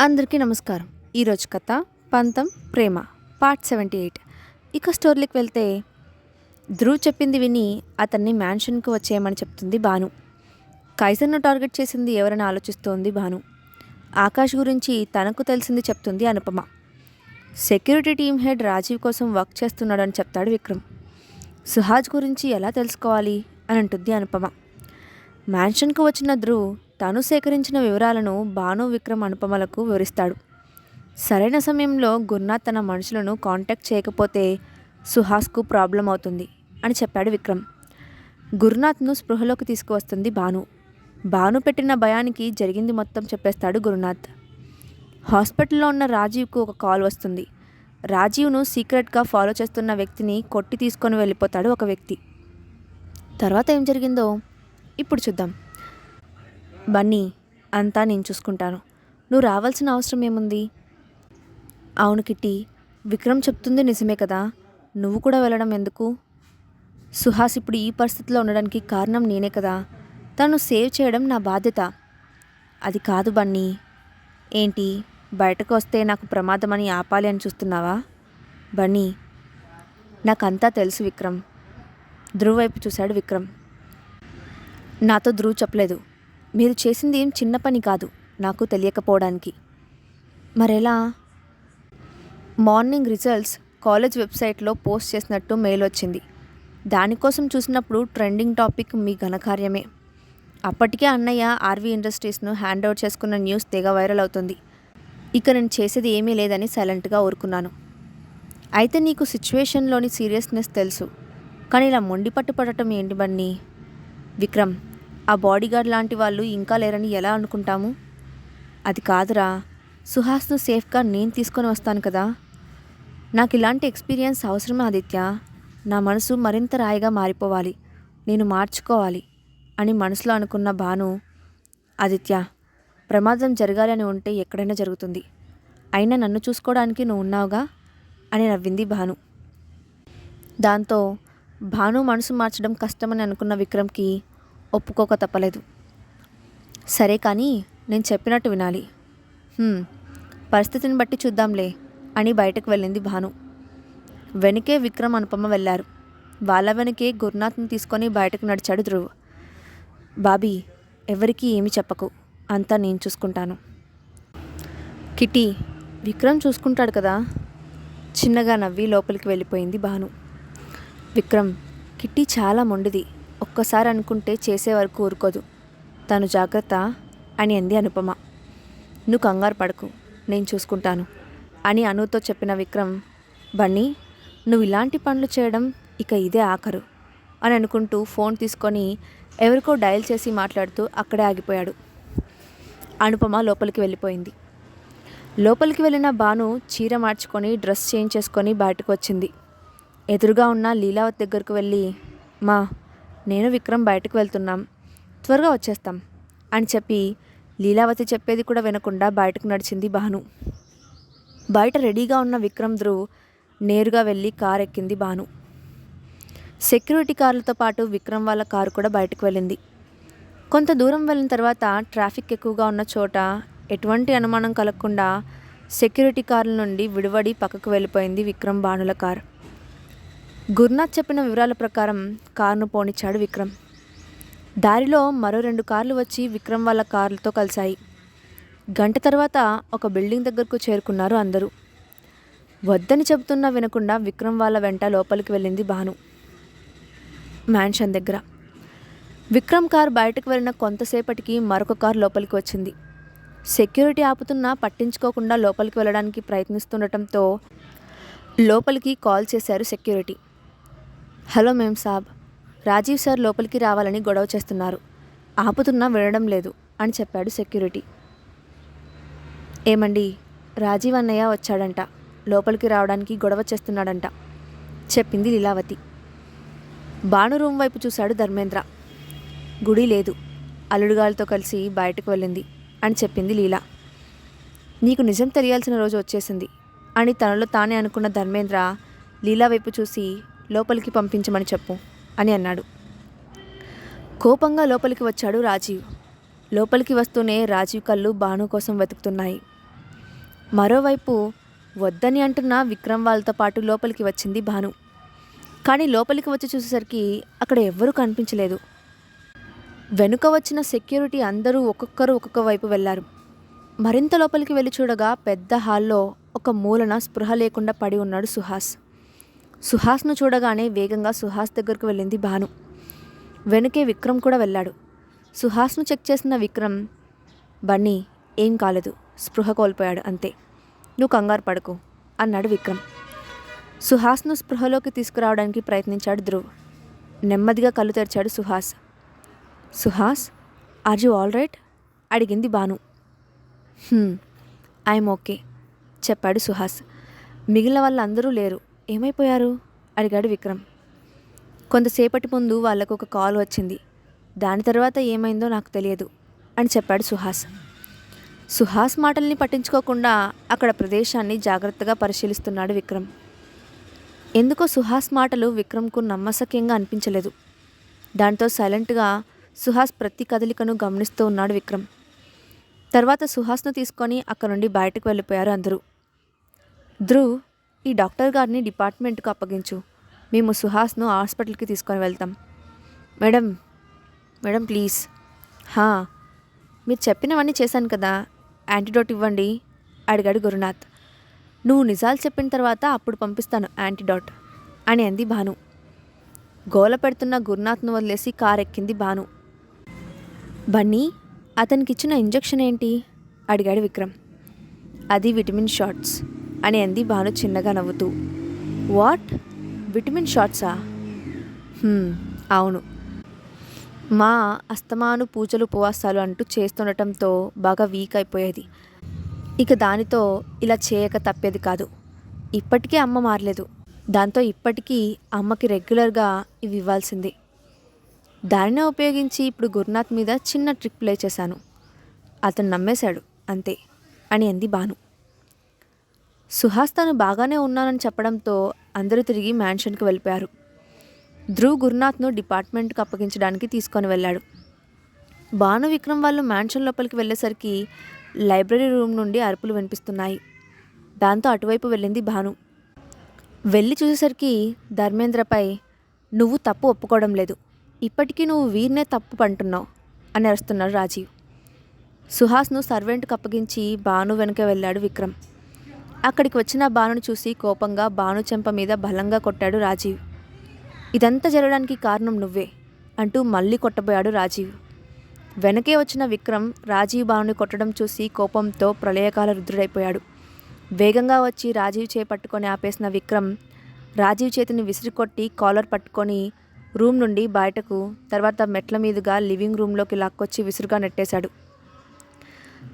అందరికీ నమస్కారం. ఈరోజు కథ పంతం ప్రేమ పార్ట్ 78. ఇక స్టోరీకి వెళ్తే ధ్రువ్ చెప్పింది విని అతన్ని మ్యాన్షన్కు వచ్చేయమని చెప్తుంది భాను. కైసర్ను టార్గెట్ చేసింది ఎవరని ఆలోచిస్తోంది భాను. ఆకాష్ గురించి తనకు తెలిసింది చెప్తుంది Anupama. Security team head Rajeev కోసం వర్క్ చేస్తున్నాడని చెప్తాడు విక్రమ్. సుహాజ్ గురించి ఎలా తెలుసుకోవాలి అని అంటుంది అనుపమ. మ్యాన్షన్కు వచ్చిన ధ్రువ్ తాను సేకరించిన వివరాలను భాను, విక్రమ్, అనుపమలకు వివరిస్తాడు. సరైన సమయంలో గురునాథ్ తన మనుషులను కాంటాక్ట్ చేయకపోతే సుహాస్కు ప్రాబ్లం అవుతుంది అని చెప్పాడు విక్రమ్. గురునాథ్ను స్పృహలోకి తీసుకువస్తుంది భాను. భాను పెట్టిన భయానికి జరిగింది మొత్తం చెప్పేస్తాడు గురునాథ్. హాస్పిటల్లో ఉన్న రాజీవ్కు ఒక కాల్ వస్తుంది. రాజీవ్ను సీక్రెట్గా ఫాలో చేస్తున్న వ్యక్తిని కొట్టి తీసుకొని వెళ్ళిపోతాడు ఒక వ్యక్తి. తర్వాత ఏం జరిగిందో ఇప్పుడు చూద్దాం. బన్నీ, అంతా నేను చూసుకుంటాను, నువ్వు రావాల్సిన అవసరం ఏముంది? అవును కిట్టి, విక్రమ్ చెప్తుంది నిజమే కదా, నువ్వు కూడా వెళ్ళడం ఎందుకు? సుహాస్ ఇప్పుడు ఈ పరిస్థితిలో ఉండడానికి కారణం నేనే కదా, తను సేవ్ చేయడం నా బాధ్యత. అది కాదు బన్నీ. ఏంటి, బయటకు వస్తే నాకు ప్రమాదమని ఆపాలి అని చూస్తున్నావా? బన్నీ, నాకంతా తెలుసు విక్రమ్. ధ్రువ్ వైపు చూశాడు విక్రమ్. నాతో ధ్రువ్ చెప్పలేదు. మీరు చేసింది ఏం చిన్న పని కాదు నాకు తెలియకపోవడానికి. మరెలా? మార్నింగ్ రిజల్ట్స్ కాలేజ్ వెబ్సైట్లో పోస్ట్ చేసినట్టు మెయిల్ వచ్చింది. దానికోసం చూసినప్పుడు ట్రెండింగ్ టాపిక్ మీ ఘనకార్యమే. అప్పటికే అన్నయ్య ఆర్వీ ఇండస్ట్రీస్ను హ్యాండ్ ఓవర్ చేసుకున్న న్యూస్ తెగ వైరల్ అవుతుంది. ఇక నేను చేసేది ఏమీ లేదని సైలెంట్గా ఊరుకున్నాను. అయితే నీకు సిచ్యువేషన్లోని సీరియస్నెస్ తెలుసు, కానీ ఇలా మొండి పట్టుపడటం ఏంటి బన్నీ? విక్రమ్, ఆ బాడీగార్డ్ లాంటి వాళ్ళు ఇంకా లేరని ఎలా అనుకుంటాము? అది కాదురా, సుహాస్ను సేఫ్గా నేను తీసుకొని వస్తాను కదా. నాకు ఇలాంటి ఎక్స్పీరియన్స్ అవసరమే ఆదిత్య. నా మనసు మరింత రాయిగా మారిపోవాలి, నేను మార్చుకోవాలి అని మనసులో అనుకున్న భాను, ఆదిత్య, ప్రమాదం జరగాలి అని ఉంటే ఎక్కడైనా జరుగుతుంది, అయినా నన్ను చూసుకోవడానికి నువ్వు ఉన్నావుగా అని నవ్వింది భాను. దాంతో భాను మనసు మార్చడం కష్టమని అనుకున్న విక్రమ్కి ఒప్పుకోక తప్పలేదు. సరే కానీ నేను చెప్పినట్టు వినాలి. పరిస్థితిని బట్టి చూద్దాంలే అని బయటకు వెళ్ళింది భాను. వెనుకే విక్రమ్, అనుపమ వెళ్ళారు. వాళ్ళ వెనుకే గురునాథ్ని తీసుకొని బయటకు నడిచాడు ధ్రువ్. బాబీ, ఎవరికీ ఏమి చెప్పకు, అంతా నేను చూసుకుంటాను. కిట్టి, విక్రమ్ చూసుకుంటాడు కదా. చిన్నగా నవ్వి లోపలికి వెళ్ళిపోయింది భాను. విక్రమ్, కిట్టి చాలా మొండిది, ఒక్కసారి అనుకుంటే చేసే వరకు ఊరుకోదు, తను జాగ్రత్త అని అంది అనుపమ. నువ్వు కంగారు పడకు, నేను చూసుకుంటాను అని అనుతో చెప్పిన విక్రమ్, బన్నీ, నువ్వు ఇలాంటి పనులు చేయడం ఇక ఇదే ఆఖరు అని అనుకుంటూ ఫోన్ తీసుకొని ఎవరికో డయల్ చేసి మాట్లాడుతూ అక్కడే ఆగిపోయాడు. అనుపమ లోపలికి వెళ్ళిపోయింది. లోపలికి వెళ్ళిన భాను చీర మార్చుకొని డ్రెస్ చేంజ్ చేసుకొని బయటకు వచ్చింది. ఎదురుగా ఉన్న లీలావతి దగ్గరకు వెళ్ళి, మా, నేను విక్రమ్ బయటకు వెళ్తున్నాం, త్వరగా వచ్చేస్తాం అని చెప్పి లీలావతి చెప్పేది కూడా వినకుండా బయటకు నడిచింది భాను. బయట రెడీగా ఉన్న విక్రమ్, ధ్రువ్ నేరుగా వెళ్ళి కారు ఎక్కింది భాను. సెక్యూరిటీ కార్లతో పాటు విక్రమ్ వాళ్ళ కారు కూడా బయటకు వెళ్ళింది. కొంత దూరం వెళ్ళిన తర్వాత ట్రాఫిక్ ఎక్కువగా ఉన్న చోట ఎటువంటి అనుమానం కలగకుండా సెక్యూరిటీ కార్ల నుండి విడివడి పక్కకు వెళ్ళిపోయింది విక్రమ్, భానుల కారు. గురునాథ్ చెప్పిన వివరాల ప్రకారం కారును పోనిచ్చాడు విక్రమ్. దారిలో మరో 2 కార్లు వచ్చి విక్రమ్ వాళ్ళ కార్లతో కలిశాయి. గంట తర్వాత ఒక బిల్డింగ్ దగ్గరకు చేరుకున్నారు అందరూ. వద్దని చెబుతున్నా వినకుండా విక్రమ్ వాళ్ళ వెంట లోపలికి వెళ్ళింది భాను. మ్యాన్షన్ దగ్గర విక్రమ్ కారు బయటకు వెళ్ళిన కొంతసేపటికి మరొక కారు లోపలికి వచ్చింది. సెక్యూరిటీ ఆపుతున్నా పట్టించుకోకుండా లోపలికి వెళ్ళడానికి ప్రయత్నిస్తుండటంతో లోపలికి కాల్ చేశారు సెక్యూరిటీ. హలో మేం సాబ్, రాజీవ్ సార్ లోపలికి రావాలని గొడవ చేస్తున్నారు, ఆపుతున్నా వినడం లేదు అని చెప్పాడు సెక్యూరిటీ. ఏమండి, రాజీవ్ అన్నయ్య వచ్చాడంట, లోపలికి రావడానికి గొడవ చేస్తున్నాడంట చెప్పింది లీలావతి. భాను రూమ్ వైపు చూశాడు ధర్మేంద్ర. గుడి లేదు, అల్లుడుగాలతో కలిసి బయటకు వెళ్ళింది అని చెప్పింది లీలా. నీకు నిజం తెలియాల్సిన రోజు వచ్చేసింది అని తనలో తానే అనుకున్న ధర్మేంద్ర లీలా వైపు చూసి లోపలికి పంపించమని చెప్పు అని అన్నాడు. కోపంగా లోపలికి వచ్చాడు రాజీవ్. లోపలికి వస్తూనే రాజీవ్ కళ్ళు భాను కోసం వెతుకుతున్నాయి. మరోవైపు వద్దని అంటున్న విక్రమ్ వాళ్ళతో పాటు లోపలికి వచ్చింది భాను. కానీ లోపలికి వచ్చి చూసేసరికి అక్కడ ఎవ్వరూ కనిపించలేదు. వెనుక వచ్చిన సెక్యూరిటీ అందరూ ఒక్కొక్కరు ఒక్కొక్క వైపు వెళ్ళారు. మరింత లోపలికి వెళ్ళి చూడగా పెద్ద హాల్లో ఒక మూలన స్పృహ లేకుండా పడి ఉన్నాడు సుహాస్. సుహాస్ను చూడగానే వేగంగా సుహాస్ దగ్గరకు వెళ్ళింది భాను. వెనుకే విక్రమ్ కూడా వెళ్ళాడు. సుహాస్ను చెక్ చేసిన విక్రమ్, బన్నీ ఏం కాలేదు, స్పృహ కోల్పోయాడు అంతే, నువ్వు కంగారు పడకు అన్నాడు విక్రమ్. సుహాస్ను స్పృహలోకి తీసుకురావడానికి ప్రయత్నించాడు ధ్రువ్. నెమ్మదిగా కళ్ళు తెరిచాడు Suhas. Suhas, are you all right అడిగింది భాను. ఐఎమ్ ఓకే చెప్పాడు సుహాస్. మిగిలిన వాళ్ళందరూ లేరు, ఏమైపోయారు అడిగాడు విక్రమ్. కొంతసేపటి ముందు వాళ్ళకు ఒక కాల్ వచ్చింది, దాని తర్వాత ఏమైందో నాకు తెలియదు అని చెప్పాడు సుహాస్. సుహాస్ మాటల్ని పట్టించుకోకుండా అక్కడ ప్రదేశాన్ని జాగ్రత్తగా పరిశీలిస్తున్నాడు విక్రమ్. ఎందుకో సుహాస్ మాటలు విక్రమ్కు నమ్మశక్యంగా అనిపించలేదు. దాంతో సైలెంట్గా సుహాస్ ప్రతి కదలికను గమనిస్తూ ఉన్నాడు విక్రమ్. తర్వాత సుహాస్ను తీసుకొని అక్కడ నుండి బయటకు వెళ్ళిపోయారు అందరూ. ధ్రువ్, ఈ డాక్టర్ గారిని డిపార్ట్మెంట్కు అప్పగించు, మేము సుహాస్ను హాస్పిటల్కి తీసుకొని వెళ్తాం. Madam madam please. మీరు చెప్పినవన్నీ చేశాను కదా, యాంటీడోట్ ఇవ్వండి అడిగాడు గురునాథ్. నువ్వు నిజాలు చెప్పిన తర్వాత అప్పుడు పంపిస్తాను యాంటీడోట్ అని అంది భాను. గోల పెడుతున్న గురునాథ్ను వదిలేసి కారు ఎక్కింది భాను. బన్నీ, అతనికిచ్చిన ఇంజెక్షన్ ఏంటి అడిగాడు విక్రమ్. అది విటమిన్ షాట్స్ అని అంది భాను చిన్నగా నవ్వుతూ. వాట్, విటమిన్ షాట్సా? అవును, మా అస్తమాను పూజలు ఉపవాసాలు అంటూ చేస్తుండటంతో బాగా వీక్ అయిపోయేది. ఇక దానితో ఇలా చేయక తప్పేది కాదు. ఇప్పటికీ అమ్మ మారలేదు, దాంతో ఇప్పటికీ అమ్మకి రెగ్యులర్గా ఇవి ఇవ్వాల్సిందే. దానినే ఉపయోగించి ఇప్పుడు గురునాథ్ మీద చిన్న ట్రిక్ ప్లే చేశాను, అతను నమ్మేశాడు అంతే అని అంది భాను. సుహాస్ తను బాగానే ఉన్నానని చెప్పడంతో అందరూ తిరిగి మ్యాన్షన్కి వెళ్ళిపోయారు. ధ్రువ్ గురునాథ్ను డిపార్ట్మెంట్కి అప్పగించడానికి తీసుకొని వెళ్ళాడు. భాను విక్రమ్ వాళ్ళు మ్యాన్షన్ లోపలికి వెళ్ళేసరికి లైబ్రరీ రూమ్ నుండి అరుపులు వినిపిస్తున్నాయి. దాంతో అటువైపు వెళ్ళింది భాను. వెళ్ళి చూసేసరికి ధర్మేంద్రపై, నువ్వు తప్పు ఒప్పుకోవడం లేదు, ఇప్పటికీ నువ్వు వీరినే తప్పు పంటున్నావు అని అరుస్తున్నాడు రాజీవ్. సుహాస్ను సర్వెంట్కి అప్పగించి భాను వెనుక వెళ్ళాడు విక్రమ్. అక్కడికి వచ్చిన భానుని చూసి కోపంగా భాను చెంప మీద బలంగా కొట్టాడు రాజీవ్. ఇదంతా జరగడానికి కారణం నువ్వే అంటూ మళ్ళీ కొట్టబోయాడు రాజీవ్. వెనకే వచ్చిన విక్రమ్ రాజీవ్ భానుని కొట్టడం చూసి కోపంతో ప్రళయకాల రుద్రుడైపోయాడు. వేగంగా వచ్చి రాజీవ్ చేయి పట్టుకొని ఆపేసిన విక్రమ్ రాజీవ్ చేతిని విసిరికొట్టి కాలర్ పట్టుకొని రూమ్ నుండి బయటకు, తర్వాత మెట్ల మీదుగా లివింగ్ రూమ్లోకి లాక్కొచ్చి విసురుగా నెట్టేశాడు.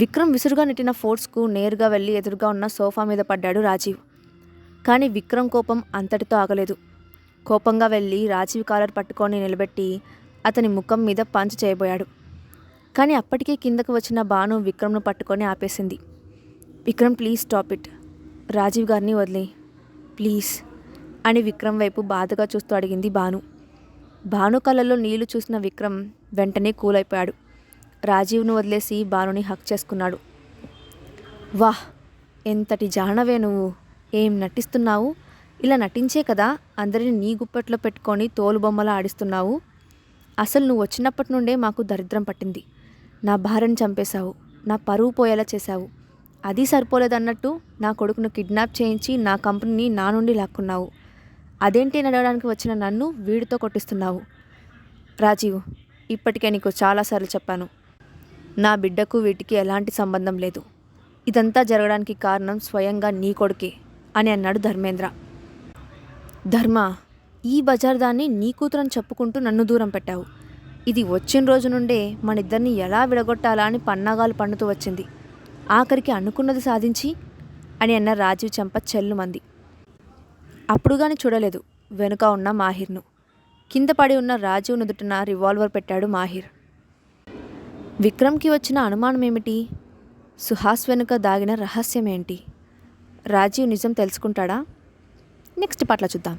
విక్రమ్ విసురుగా నెట్టిన ఫోర్స్కు నేరుగా వెళ్ళి ఎదురుగా ఉన్న సోఫా మీద పడ్డాడు రాజీవ్. కానీ విక్రమ్ కోపం అంతటితో ఆగలేదు. కోపంగా వెళ్ళి రాజీవ్ కాలర్ పట్టుకొని నిలబెట్టి అతని ముఖం మీద పంచ్ చేయబోయాడు. కానీ అప్పటికే కిందకు వచ్చిన భాను విక్రమ్ను పట్టుకొని ఆపేసింది. Vikram please stop it, Rajiv గారిని వదిలే ప్లీజ్ అని విక్రమ్ వైపు బాధగా చూస్తూ అడిగింది భాను. భాను కళ్ళల్లో నీళ్లు చూసిన విక్రమ్ వెంటనే కూల్ అయిపోయాడు. రాజీవ్ను వదిలేసి భానుని హక్ చేసుకున్నాడు. వాహ్, ఎంతటి జానవే నువ్వు, ఏం నటిస్తున్నావు, ఇలా నటించే కదా అందరిని నీ గుప్పెట్లో పెట్టుకొని తోలుబొమ్మలా ఆడిస్తున్నావు. అసలు నువ్వు వచ్చినప్పటి నుండే మాకు దరిద్రం పట్టింది. నా భార్యను చంపేశావు, నా పరువు పోయేలా చేశావు. అది సరిపోలేదన్నట్టు నా కొడుకును కిడ్నాప్ చేయించి నా కంపెనీని నా నుండి లాక్కున్నావు. అదేంటి నడవడానికి వచ్చిన నన్ను వీడితో కొట్టిస్తున్నావు. రాజీవ్, ఇప్పటికే నీకు చాలాసార్లు చెప్పాను, నా బిడ్డకు వీటికి ఎలాంటి సంబంధం లేదు. ఇదంతా జరగడానికి కారణం స్వయంగా నీ కొడుకే అని అన్నాడు ధర్మేంద్ర. ధర్మ, ఈ బజార్ దాన్ని నీ కూతురని చెప్పుకుంటూ నన్ను దూరం పెట్టావు. ఇది వచ్చిన రోజు నుండే మన ఇద్దరిని ఎలా విడగొట్టాలా అని పన్నాగాలు పన్నుతూ వచ్చింది. ఆఖరికి అనుకున్నది సాధించి అని అన్న రాజీవ్ చెంప చెల్లుమంది. అప్పుడు కానీ చూడలేదు వెనుక ఉన్న మాహిర్ను. కింద పడి ఉన్న రాజీవ్ నుదుటిన రివాల్వర్ పెట్టాడు మాహిర్. విక్రమ్కి వచ్చిన అనుమానం ఏమిటి? సుహాస్ వెనుక దాగిన రహస్యం ఏంటి? రాజీవ్ నిజం తెలుసుకుంటాడా? నెక్స్ట్ పార్ట్లో చూద్దాం.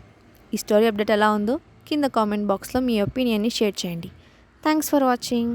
ఈ స్టోరీ అప్డేట్ ఎలా ఉందో కింద కామెంట్ బాక్స్లో మీ ఒపీనియన్ని షేర్ చేయండి. Thanks for watching.